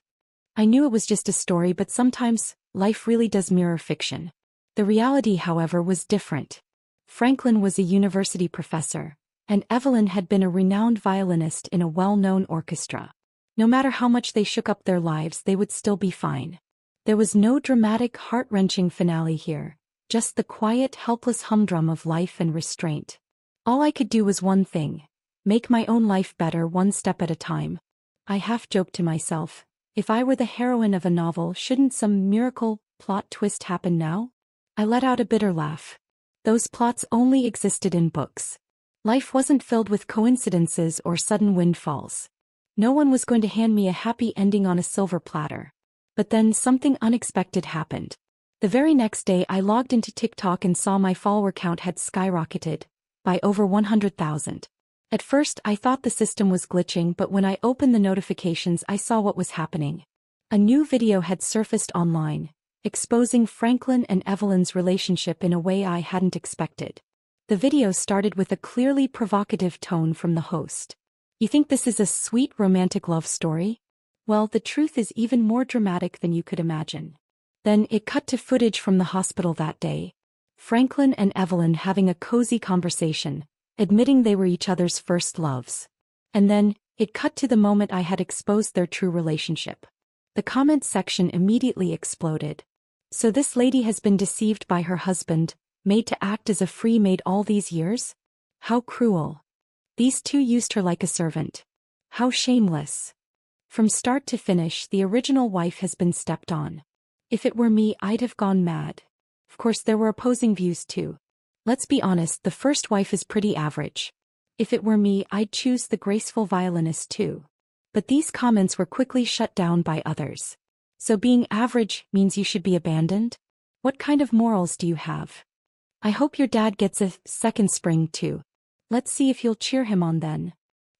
I knew it was just a story, but sometimes, life really does mirror fiction. The reality, however, was different. Franklin was a university professor, and Evelyn had been a renowned violinist in a well-known orchestra. No matter how much they shook up their lives, they would still be fine. There was no dramatic, heart-wrenching finale here, just the quiet, helpless humdrum of life and restraint. All I could do was one thing: make my own life better one step at a time. I half-joked to myself, if I were the heroine of a novel, shouldn't some miracle plot twist happen now? I let out a bitter laugh. Those plots only existed in books. Life wasn't filled with coincidences or sudden windfalls. No one was going to hand me a happy ending on a silver platter. But then something unexpected happened. The very next day I logged into TikTok and saw my follower count had skyrocketed by over 100,000. At first I thought the system was glitching, but when I opened the notifications I saw what was happening. A new video had surfaced online, exposing Franklin and Evelyn's relationship in a way I hadn't expected. The video started with a clearly provocative tone from the host. "You think this is a sweet romantic love story? Well, the truth is even more dramatic than you could imagine." Then it cut to footage from the hospital that day. Franklin and Evelyn having a cozy conversation, admitting they were each other's first loves. And then, it cut to the moment I had exposed their true relationship. The comment section immediately exploded. "So this lady has been deceived by her husband, made to act as a free maid all these years? How cruel. These two used her like a servant. How shameless. From start to finish, the original wife has been stepped on. If it were me, I'd have gone mad." Of course, there were opposing views too. Let's be honest, the first wife is pretty average. If it were me, I'd choose the graceful violinist too. But these comments were quickly shut down by others. So being average means you should be abandoned? What kind of morals do you have? I hope your dad gets a second spring too. Let's see if you'll cheer him on then.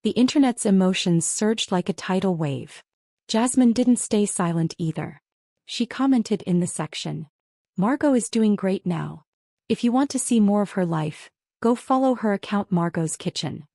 The internet's emotions surged like a tidal wave. Jasmine didn't stay silent either. She commented in the section, "Margot is doing great now. If you want to see more of her life, go follow her account Margot's Kitchen."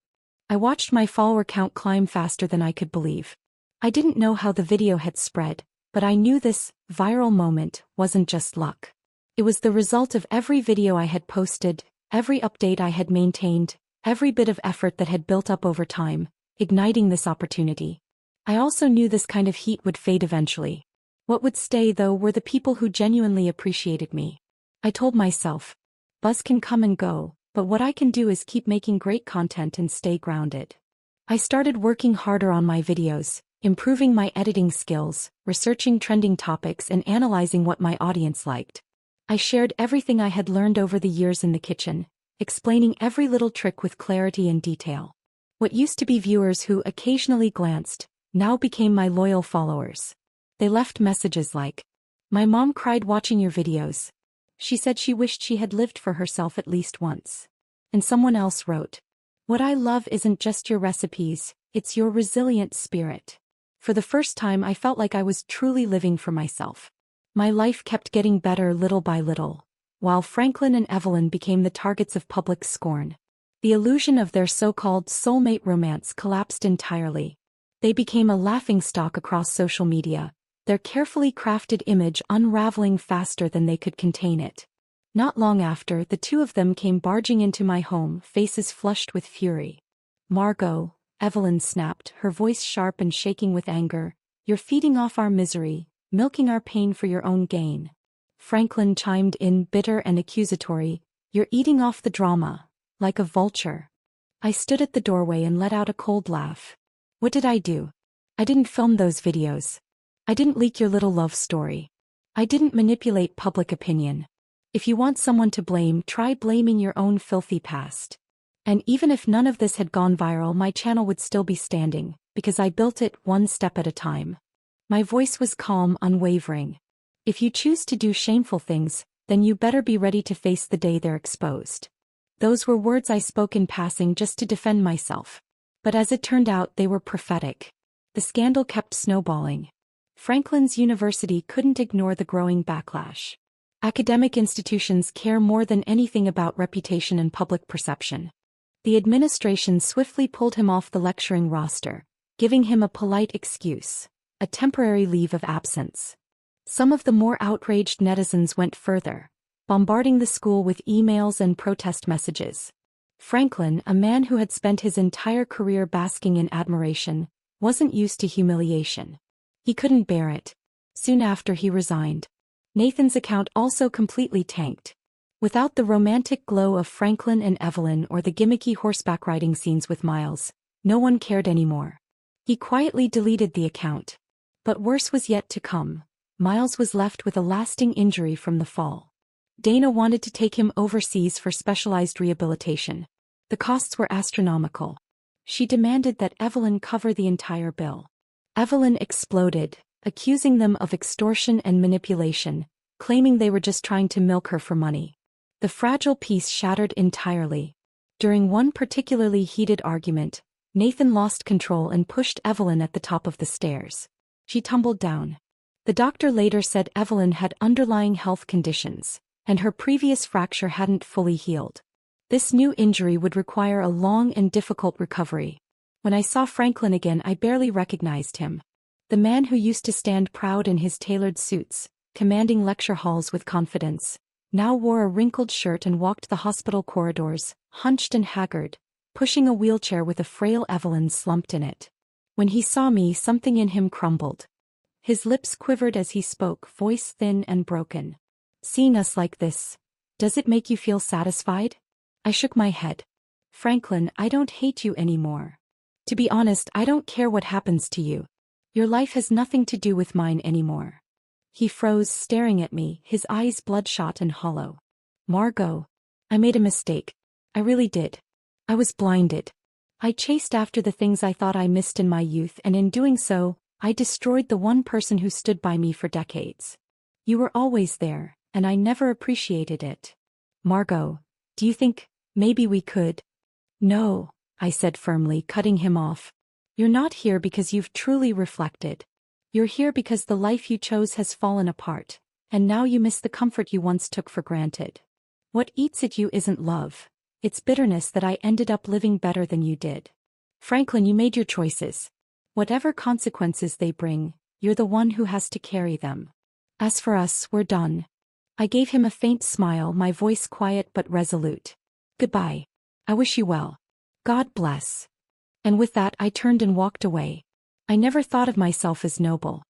I watched my follower count climb faster than I could believe. I didn't know how the video had spread, but I knew this viral moment wasn't just luck. It was the result of every video I had posted, every update I had maintained, every bit of effort that had built up over time, igniting this opportunity. I also knew this kind of heat would fade eventually. What would stay, though, were the people who genuinely appreciated me. I told myself, buzz can come and go, but what I can do is keep making great content and stay grounded. I started working harder on my videos, improving my editing skills, researching trending topics, and analyzing what my audience liked. I shared everything I had learned over the years in the kitchen, explaining every little trick with clarity and detail. What used to be viewers who occasionally glanced, now became my loyal followers. They left messages like, "My mom cried watching your videos. She said she wished she had lived for herself at least once." And someone else wrote, "What I love isn't just your recipes, it's your resilient spirit." For the first time I felt like I was truly living for myself. My life kept getting better little by little, while Franklin and Evelyn became the targets of public scorn. The illusion of their so-called soulmate romance collapsed entirely. They became a laughingstock across social media, their carefully crafted image unraveling faster than they could contain it. Not long after, the two of them came barging into my home, faces flushed with fury. "Margot," Evelyn snapped, her voice sharp and shaking with anger, "you're feeding off our misery, milking our pain for your own gain." Franklin chimed in, bitter and accusatory. "You're eating off the drama, like a vulture." I stood at the doorway and let out a cold laugh. What did I do? I didn't film those videos. I didn't leak your little love story. I didn't manipulate public opinion. If you want someone to blame, try blaming your own filthy past. And even if none of this had gone viral, my channel would still be standing, because I built it one step at a time. My voice was calm, unwavering. If you choose to do shameful things, then you better be ready to face the day they're exposed. Those were words I spoke in passing just to defend myself. But as it turned out, they were prophetic. The scandal kept snowballing. Franklin's university couldn't ignore the growing backlash. Academic institutions care more than anything about reputation and public perception. The administration swiftly pulled him off the lecturing roster, giving him a polite excuse, a temporary leave of absence. Some of the more outraged netizens went further, bombarding the school with emails and protest messages. Franklin, a man who had spent his entire career basking in admiration, wasn't used to humiliation. He couldn't bear it. Soon after, he resigned. Nathan's account also completely tanked. Without the romantic glow of Franklin and Evelyn or the gimmicky horseback riding scenes with Miles, no one cared anymore. He quietly deleted the account. But worse was yet to come. Miles was left with a lasting injury from the fall. Dana wanted to take him overseas for specialized rehabilitation. The costs were astronomical. She demanded that Evelyn cover the entire bill. Evelyn exploded, accusing them of extortion and manipulation, claiming they were just trying to milk her for money. The fragile peace shattered entirely. During one particularly heated argument, Nathan lost control and pushed Evelyn at the top of the stairs. She tumbled down. The doctor later said Evelyn had underlying health conditions, and her previous fracture hadn't fully healed. This new injury would require a long and difficult recovery. When I saw Franklin again, I barely recognized him. The man who used to stand proud in his tailored suits, commanding lecture halls with confidence, now wore a wrinkled shirt and walked the hospital corridors, hunched and haggard, pushing a wheelchair with a frail Evelyn slumped in it. When he saw me, something in him crumbled. His lips quivered as he spoke, voice thin and broken. "Seeing us like this, does it make you feel satisfied?" I shook my head. "Franklin, I don't hate you anymore. To be honest, I don't care what happens to you. Your life has nothing to do with mine anymore." He froze, staring at me, his eyes bloodshot and hollow. "Margot, I made a mistake. I really did. I was blinded. I chased after the things I thought I missed in my youth, and in doing so, I destroyed the one person who stood by me for decades. You were always there, and I never appreciated it. Margot, do you think maybe we could?" "No," I said firmly, cutting him off. "You're not here because you've truly reflected. You're here because the life you chose has fallen apart, and now you miss the comfort you once took for granted. What eats at you isn't love. It's bitterness that I ended up living better than you did. Franklin, you made your choices. Whatever consequences they bring, you're the one who has to carry them. As for us, we're done." I gave him a faint smile, my voice quiet but resolute. "Goodbye. I wish you well. God bless." And with that, I turned and walked away. I never thought of myself as noble.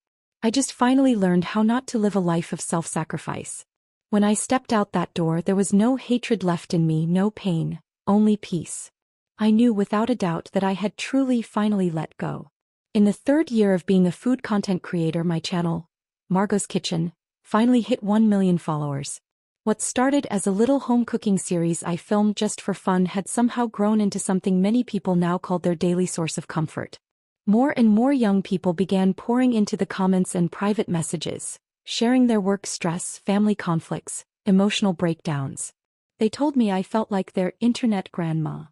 I just finally learned how not to live a life of self-sacrifice. When I stepped out that door, there was no hatred left in me, no pain, only peace. I knew without a doubt that I had truly finally let go. In the third year of being a food content creator, my channel, Margot's Kitchen, finally hit 1 million followers. What started as a little home cooking series I filmed just for fun had somehow grown into something many people now call their daily source of comfort. More and more young people began pouring into the comments and private messages, sharing their work stress, family conflicts, emotional breakdowns. They told me I felt like their internet grandma.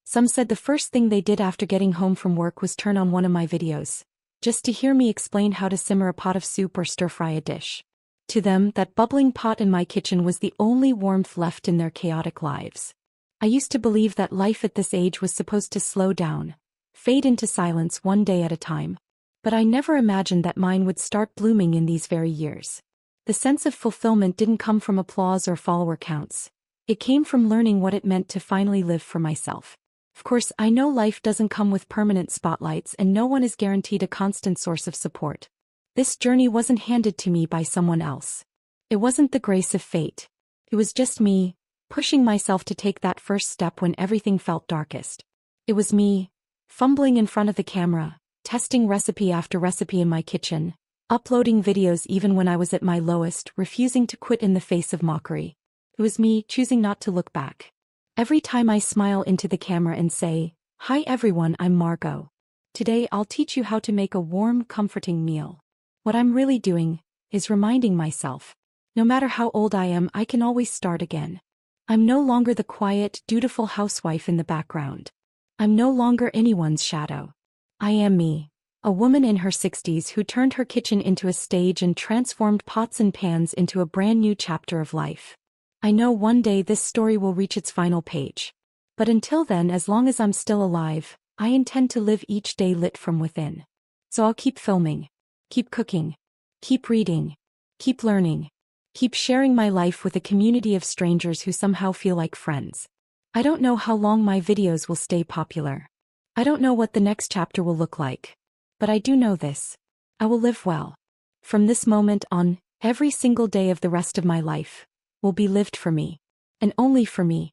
Some said the first thing they did after getting home from work was turn on one of my videos, just to hear me explain how to simmer a pot of soup or stir-fry a dish. To them, that bubbling pot in my kitchen was the only warmth left in their chaotic lives. I used to believe that life at this age was supposed to slow down, fade into silence one day at a time. But I never imagined that mine would start blooming in these very years. The sense of fulfillment didn't come from applause or follower counts. It came from learning what it meant to finally live for myself. Of course, I know life doesn't come with permanent spotlights and no one is guaranteed a constant source of support. This journey wasn't handed to me by someone else. It wasn't the grace of fate. It was just me, pushing myself to take that first step when everything felt darkest. It was me, fumbling in front of the camera, testing recipe after recipe in my kitchen, uploading videos even when I was at my lowest, refusing to quit in the face of mockery. It was me choosing not to look back. Every time I smile into the camera and say, "Hi everyone, I'm Margot. Today I'll teach you how to make a warm, comforting meal." What I'm really doing is reminding myself, no matter how old I am, I can always start again. I'm no longer the quiet, dutiful housewife in the background. I'm no longer anyone's shadow. I am me, a woman in her 60s who turned her kitchen into a stage and transformed pots and pans into a brand new chapter of life. I know one day this story will reach its final page. But until then, as long as I'm still alive, I intend to live each day lit from within. So I'll keep filming, keep cooking, keep reading, keep learning, keep sharing my life with a community of strangers who somehow feel like friends. I don't know how long my videos will stay popular. I don't know what the next chapter will look like. But I do know this. I will live well. From this moment on, every single day of the rest of my life will be lived for me. And only for me.